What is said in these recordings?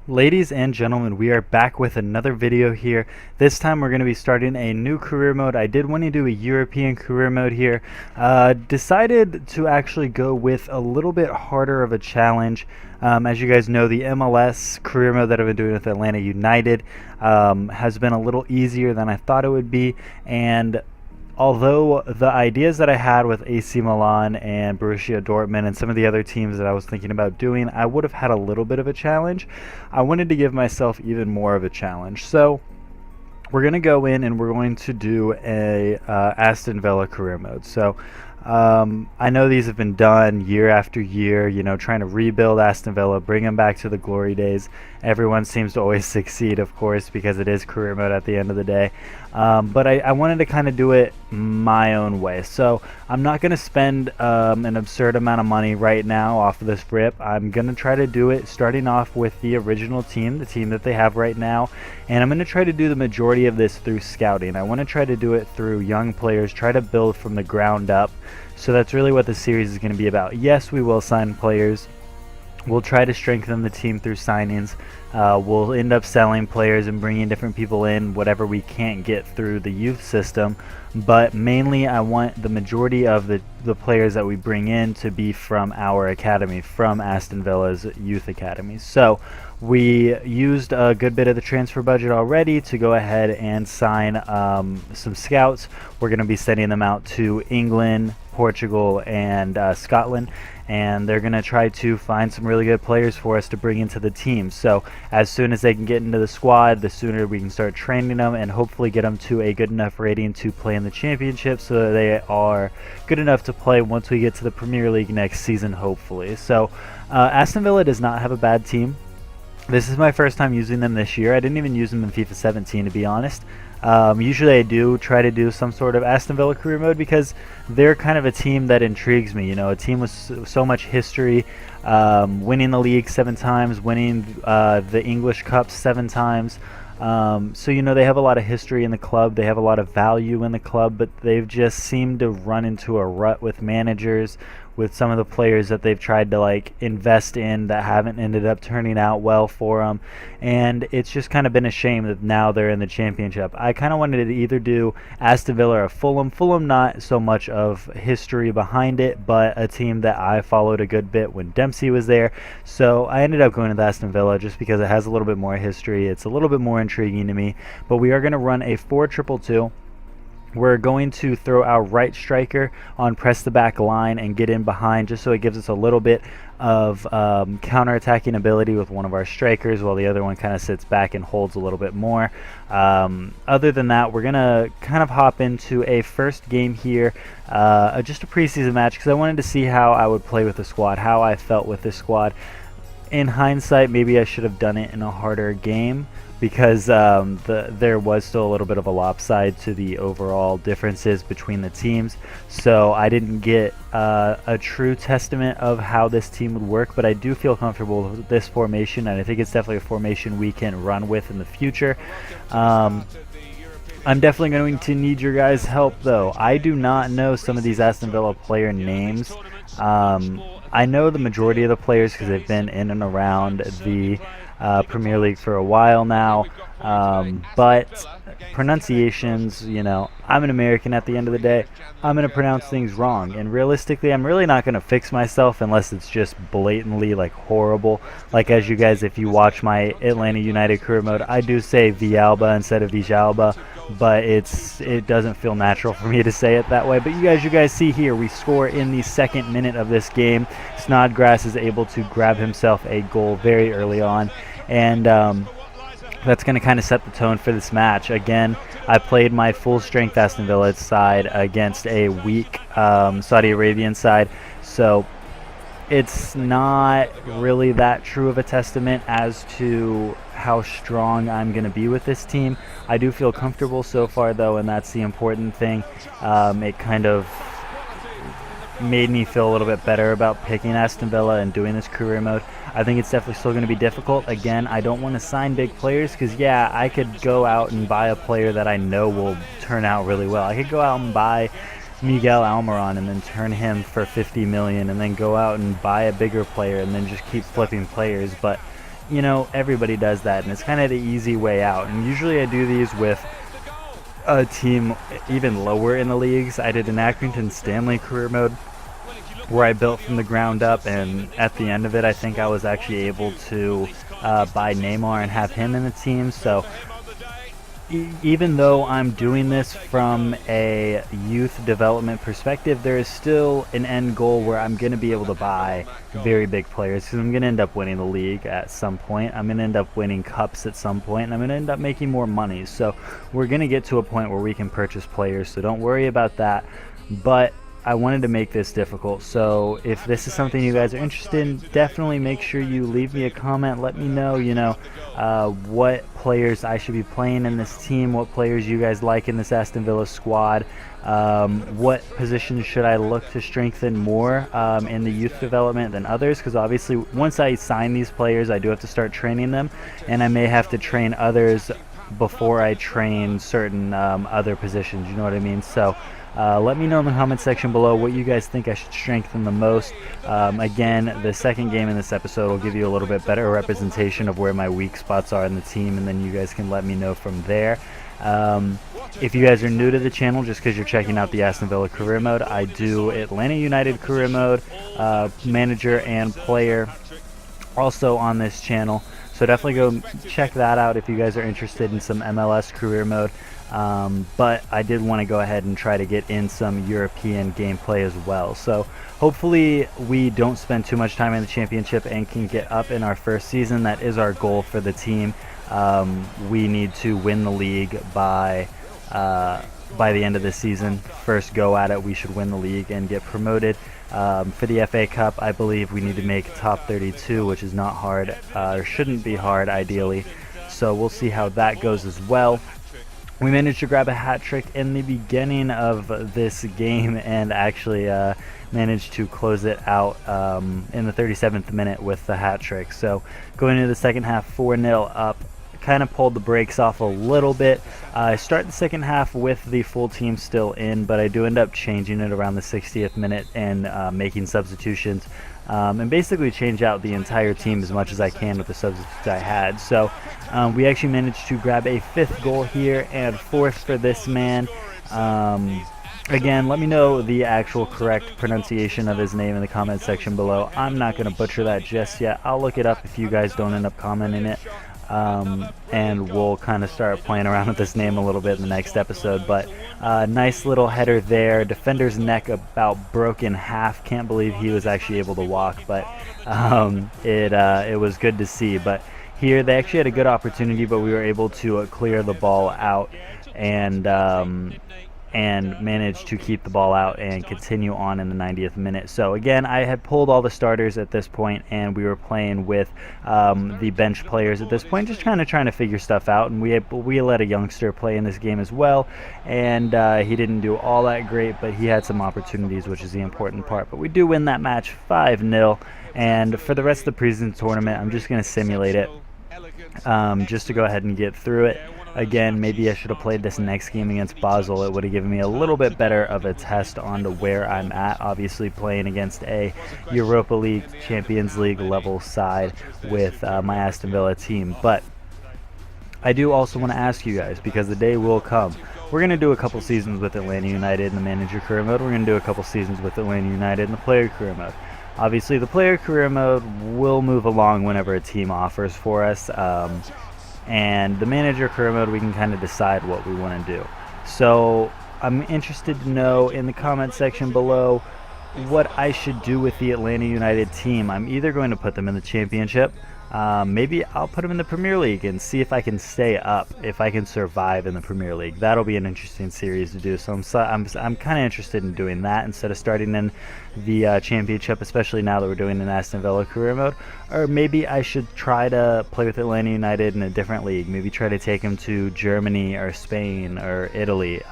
Ladies and gentlemen, we are back with another video here. This time we're going to be starting a new career mode. I did want to do a European career mode here. Decided to actually go with a little bit harder of a challenge. As you guys know, the MLS career mode that I've been doing with Atlanta United has been a little easier than I thought it would be. And although the ideas that I had with AC Milan and Borussia Dortmund and some of the other teams that I was thinking about doing, I would have had a little bit of a challenge. I wanted to give myself even more of a challenge. So we're going to go in and we're going to do a Aston Villa career mode. So I know these have been done year after year, trying to rebuild Aston Villa, bring them back to the glory days. Everyone seems to always succeed, of course, because it is career mode at the end of the day. But I wanted to kind of do it my own way. So I'm not going to spend an absurd amount of money right now off of this rip. I'm going to try to do it starting off with the original team, the team that they have right now. And I'm going to try to do the majority of this through scouting. I want to try to do it through young players, try to build from the ground up. So that's really what the series is going to be about. Yes, we will sign players. We'll try to strengthen the team through signings. We'll end up selling players and bringing different people in, whatever we can't get through the youth system. But mainly I want the majority of the players that we bring in to be from our academy, from Aston Villa's youth academy. So we used a good bit of the transfer budget already to go ahead and sign some scouts. We're going to be sending them out to England, Portugal, and Scotland, and they're going to try to find some really good players for us to bring into the team. So as soon as they can get into the squad, the sooner we can start training them and hopefully get them to a good enough rating to play in the championship, so that they are good enough to play once we get to the Premier League next season, hopefully. So Aston Villa does not have a bad team. This is my first time using them this year. I didn't even use them in FIFA 17, to be honest. Usually I do try to do some sort of Aston Villa career mode because they're kind of a team that intrigues me. A team with so much history, winning the league 7 times, winning the English Cup 7 times. So they have a lot of history in the club, they have a lot of value in the club, but they've just seemed to run into a rut with managers, with some of the players that they've tried to invest in that haven't ended up turning out well for them. And it's just kind of been a shame that now they're in the championship. I kind of wanted to either do Aston Villa or Fulham. Fulham, not so much of history behind it, but a team that I followed a good bit when Dempsey was there. So I ended up going with Aston Villa just because it has a little bit more history. It's a little bit more intriguing to me. But we are going to run a 4-2-2. We're going to throw our right striker on press the back line and get in behind, just so it gives us a little bit of counter-attacking ability with one of our strikers, while the other one kind of sits back and holds a little bit more. Other than that, we're going to kind of hop into a first game here, just a preseason match, because I wanted to see how I would play with the squad, how I felt with this squad. In hindsight, maybe I should have done it in a harder game, because there was still a little bit of a lopside to the overall differences between the teams. So I didn't get a true testament of how this team would work, but I do feel comfortable with this formation, and I think it's definitely a formation we can run with in the future. I'm definitely going to need your guys' help, though. I do not know some of these Aston Villa player names. I know the majority of the players because they've been in and around the Premier League for a while now, but pronunciations, I'm an American at the end of the day. I'm going to pronounce things wrong, and realistically I'm really not going to fix myself unless it's just blatantly horrible. As you guys, if you watch my Atlanta United career mode, I do say Villalba instead of Villalba, but it doesn't feel natural for me to say it that way. But you guys see here, we score in the 2nd minute of this game. Snodgrass is able to grab himself a goal very early on, and that's going to kind of set the tone for this match. Again, I played my full strength Aston Villa side against a weak Saudi Arabian side, so it's not really that true of a testament as to how strong I'm going to be with this team. I do feel comfortable so far, though, and that's the important thing. It kind of made me feel a little bit better about picking Aston Villa and doing this career mode. I think it's definitely still going to be difficult. Again, I don't want to sign big players because, yeah, I could go out and buy a player that I know will turn out really well. I could go out and buy Miguel Almiron and then turn him for 50 million and then go out and buy a bigger player and then just keep flipping players. But you know, everybody does that, and it's kind of the easy way out. And usually I do these with a team even lower in the leagues. I did an Accrington Stanley career mode where I built from the ground up, and at the end of it I think I was actually able to buy Neymar and have him in the team. So even though I'm doing this from a youth development perspective, there is still an end goal where I'm going to be able to buy very big players, because I'm going to end up winning the league at some point. I'm going to end up winning cups at some point, and I'm going to end up making more money. So we're going to get to a point where we can purchase players, so don't worry about that. But I wanted to make this difficult, so if this is something you guys are interested in, definitely make sure you leave me a comment. Let me know, you know, what players I should be playing in this team, what players you guys like in this Aston Villa squad, what positions should I look to strengthen more in the youth development than others, because obviously once I sign these players I do have to start training them, and I may have to train others before I train certain other positions, you know what I mean? So let me know in the comment section below what you guys think I should strengthen the most. Again, the second game in this episode will give you a little bit better representation of where my weak spots are in the team, and then you guys can let me know from there. If you guys are new to the channel, just because you're checking out the Aston Villa Career Mode, I do Atlanta United Career Mode, manager and player, also on this channel. So definitely go check that out if you guys are interested in some MLS Career Mode. But I did want to go ahead and try to get in some European gameplay as well. So hopefully we don't spend too much time in the championship and can get up in our first season. That is our goal for the team. We need to win the league by the end of the season. First go at it, we should win the league and get promoted. For the FA Cup, I believe we need to make top 32, which is not hard, or shouldn't be hard ideally. So we'll see how that goes as well. We managed to grab a hat trick in the beginning of this game, and actually managed to close it out in the 37th minute with the hat trick. So going into the second half, 4-0 up. Kind of pulled the brakes off a little bit. I start the second half with the full team still in, but I do end up changing it around the 60th minute and making substitutions, and basically change out the entire team as much as I can with the substitutes I had. So we actually managed to grab a 5th goal here and 4th for this man. Again, let me know the actual correct pronunciation of his name in the comment section below. I'm not going to butcher that just yet. I'll look it up if you guys don't end up commenting it. And we'll kind of start playing around with this name a little bit in the next episode. But nice little header there. Defender's neck about broke in half. Can't believe he was actually able to walk, but it was good to see. But here they actually had a good opportunity, but we were able to clear the ball out and managed to keep the ball out and continue on in the 90th minute. So again, I had pulled all the starters at this point, and we were playing with the bench players at this point, just trying to figure stuff out. And we let a youngster play in this game as well, and he didn't do all that great, but he had some opportunities, which is the important part. But we do win that match 5-0, and for the rest of the preseason tournament, I'm just going to simulate it just to go ahead and get through it. Again, maybe I should have played this next game against Basel. It would have given me a little bit better of a test onto where I'm at. Obviously playing against a Europa League, Champions League level side with my Aston Villa team. But I do also want to ask you guys, because the day will come. We're going to do a couple seasons with Atlanta United in the manager career mode. We're going to do a couple seasons with Atlanta United in the player career mode. Obviously the player career mode will move along whenever a team offers for us. And the manager career mode, we can kind of decide what we want to do. So I'm interested to know in the comment section below what I should do with the Atlanta United team. I'm either going to put them in the championship, maybe I'll put them in the Premier League and see if I can stay up, if I can survive in the Premier League. That'll be an interesting series to do. So I'm kind of interested in doing that instead of starting in the championship, especially now that we're doing an Aston Villa career mode. Or maybe I should try to play with Atlanta United in a different league. Maybe try to take them to Germany or Spain or Italy.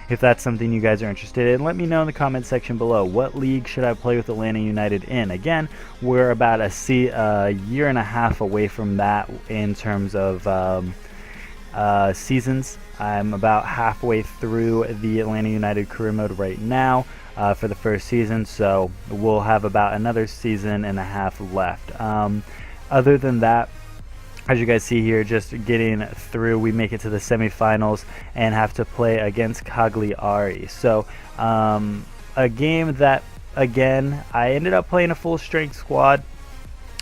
If that's something you guys are interested in, let me know in the comment section below. What league should I play with Atlanta United in? Again, we're about a year and a half away from that in terms of seasons. I'm about halfway through the Atlanta United career mode right now for the first season, so we'll have about another season and a half left. Other than that, As you guys see here, just getting through, we make it to the semifinals and have to play against Cagliari. So a game that, again, I ended up playing a full strength squad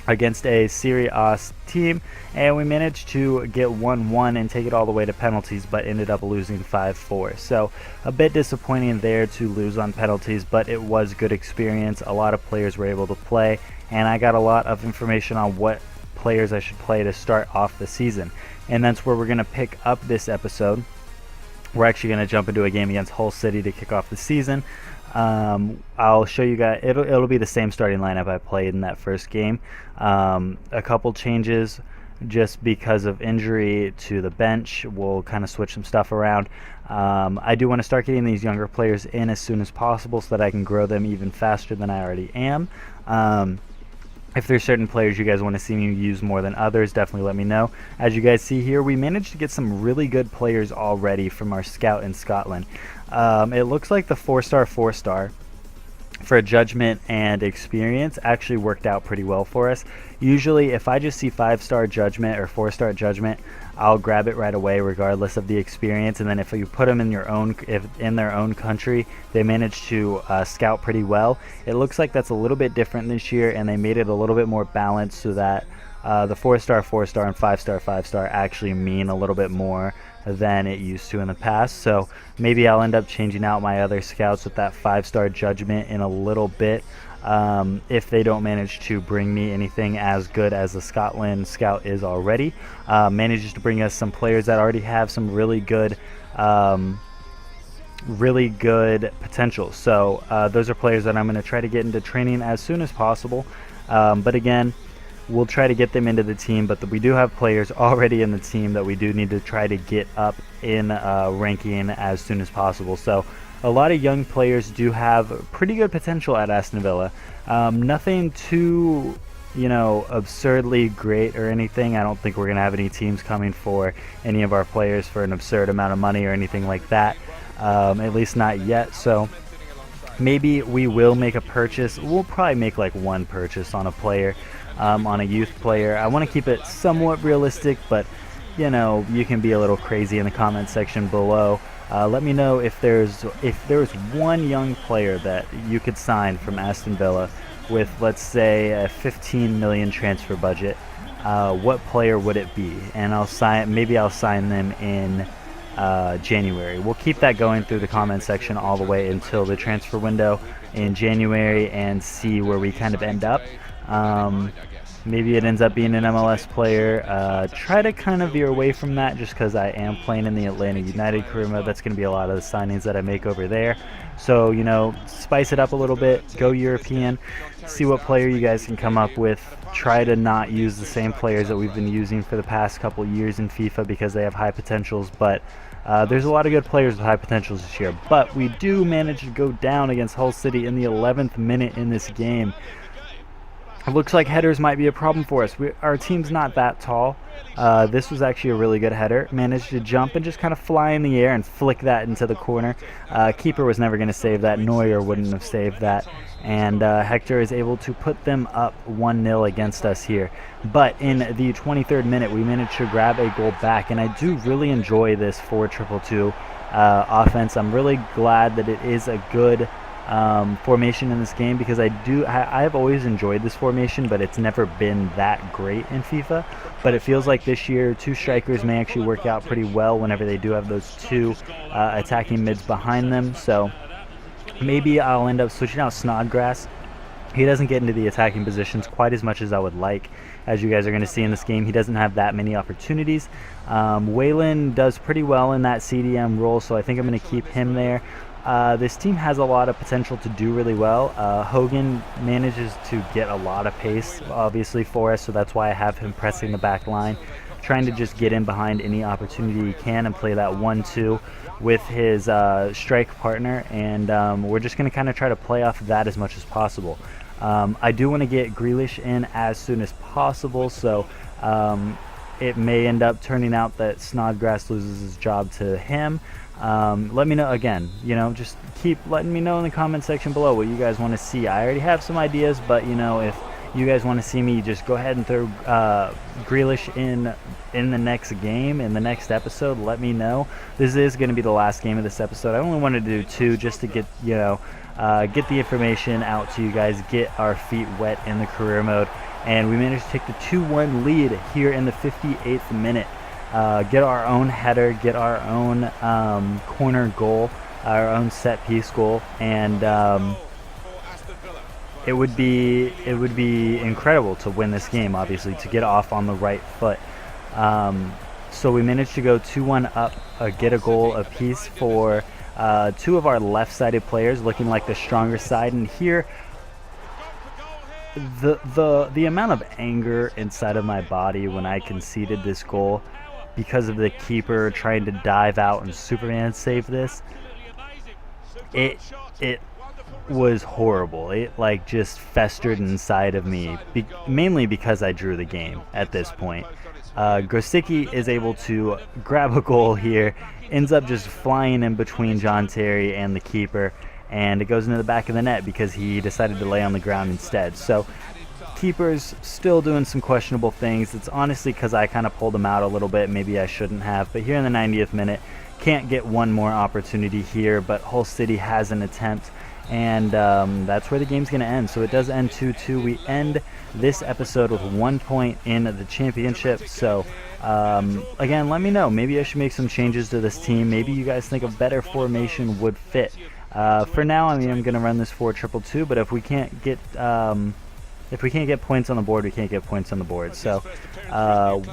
against a Serie A team, and we managed to get 1-1 and take it all the way to penalties, but ended up losing 5-4. So a bit disappointing there to lose on penalties, but it was good experience. A lot of players were able to play, and I got a lot of information on what players I should play to start off the season, and that's where we're going to pick up this episode. We're actually going to jump into a game against Hull City to kick off the season. I'll show you guys, it'll be the same starting lineup I played in that first game. A couple changes just because of injury to the bench. We'll kind of switch some stuff around. I do want to start getting these younger players in as soon as possible so that I can grow them even faster than I already am. If there's certain players you guys want to see me use more than others, definitely let me know. As you guys see here, we managed to get some really good players already from our scout in Scotland. It looks like the 4-star for judgment and experience actually worked out pretty well for us. Usually if I just see 5-star judgment or 4-star judgment, I'll grab it right away regardless of the experience, and then if you put them in your own, if in their own country they manage to scout pretty well. It looks like that's a little bit different this year, and they made it a little bit more balanced so that the 4-star and 5-star actually mean a little bit more than it used to in the past. So maybe I'll end up changing out my other scouts with that 5-star judgment in a little bit, if they don't manage to bring me anything as good as the Scotland scout is already. Manages to bring us some players that already have some really good potential. So those are players that I'm going to try to get into training as soon as possible, but again, we'll try to get them into the team, but we do have players already in the team that we do need to try to get up in ranking as soon as possible. So a lot of young players do have pretty good potential at Aston Villa. Nothing too, absurdly great or anything. I don't think we're going to have any teams coming for any of our players for an absurd amount of money or anything like that, at least not yet. So maybe we will make a purchase. We'll probably make like one purchase on a player, on a youth player. I want to keep it somewhat realistic, but you can be a little crazy in the comment section below. Let me know if there's one young player that you could sign from Aston Villa with, let's say, a 15 million transfer budget. What player would it be? And maybe I'll sign them in January. We'll keep that going through the comment section all the way until the transfer window in January and see where we kind of end up. Maybe it ends up being an MLS player. Try to kind of veer away from that just because I am playing in the Atlanta United career mode. That's going to be a lot of the signings that I make over there. So, spice it up a little bit, go European, see what player you guys can come up with. Try to not use the same players that we've been using for the past couple years in FIFA because they have high potentials, but there's a lot of good players with high potentials this year. But we do manage to go down against Hull City in the 11th minute in this game. It looks like headers might be a problem for us. Our team's not that tall. This was actually a really good header. Managed to jump and just kind of fly in the air and flick that into the corner. Keeper was never going to save that. Neuer wouldn't have saved that. And Hector is able to put them up 1-0 against us here. But in the 23rd minute, we managed to grab a goal back. And I do really enjoy this 4-2-2-2 offense. I'm really glad that it is a good formation in this game because I've always enjoyed this formation, but it's never been that great in FIFA. But it feels like this year 2 strikers may actually work out pretty well whenever they do have those 2 attacking mids behind them. So maybe I'll end up switching out Snodgrass. He doesn't get into the attacking positions quite as much as I would like. As you guys are going to see in this game, he doesn't have that many opportunities. Waylon does pretty well in that CDM role, so I think I'm going to keep him there. This team has a lot of potential to do really well. Hogan manages to get a lot of pace, obviously, for us, so that's why I have him pressing the back line, trying to just get in behind any opportunity he can and play that 1-2 with his strike partner, and we're just going to kind of try to play off of that as much as possible. I do want to get Grealish in as soon as possible, so it may end up turning out that Snodgrass loses his job to him. Let me know again, just keep letting me know in the comment section below what you guys want to see. I already have some ideas, but if you guys want to see me just go ahead and throw Grealish in the next game, in the next episode, let me know. This is going to be the last game of this episode. I only wanted to do 2 just to get, get the information out to you guys, get our feet wet in the career mode. And we managed to take the 2-1 lead here in the 58th minute. Get our own header, get our own corner goal, our own set piece goal, and it would be incredible to win this game, obviously, to get off on the right foot. So we managed to go 2-1 up, get a goal apiece for 2 of our left-sided players, looking like the stronger side. And here, the amount of anger inside of my body when I conceded this goal because of the keeper trying to dive out and Superman save this, it was horrible. It like just festered inside of me, mainly because I drew the game at this point. Grosicki is able to grab a goal here, ends up just flying in between John Terry and the keeper, and it goes into the back of the net because he decided to lay on the ground instead. So keeper's still doing some questionable things. It's honestly because I kind of pulled him out a little bit. Maybe I shouldn't have, but here in the 90th minute, can't get one more opportunity here, but Hull City has an attempt, and that's where the game's going to end. So it does end 2-2. We end this episode with 1 point in the championship. So again, let me know. Maybe I should make some changes to this team. Maybe you guys think a better formation would fit. For now, I mean, I'm going to run this 4-2-2, but if we can't get points on the board, we can't get points on the board. So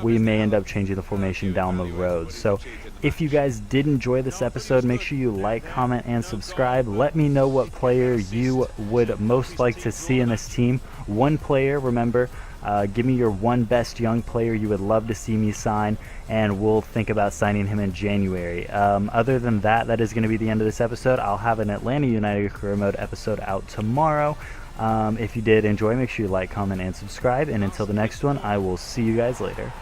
we may end up changing the formation down the road. So if you guys did enjoy this episode, make sure you like, comment, and subscribe. Let me know what player you would most like to see in this team. One player, remember. Give me your one best young player you would love to see me sign, and we'll think about signing him in January. Other than that, that is going to be the end of this episode. I'll have an Atlanta United Career Mode episode out tomorrow. If you did enjoy, make sure you like, comment, and subscribe. And until the next one, I will see you guys later.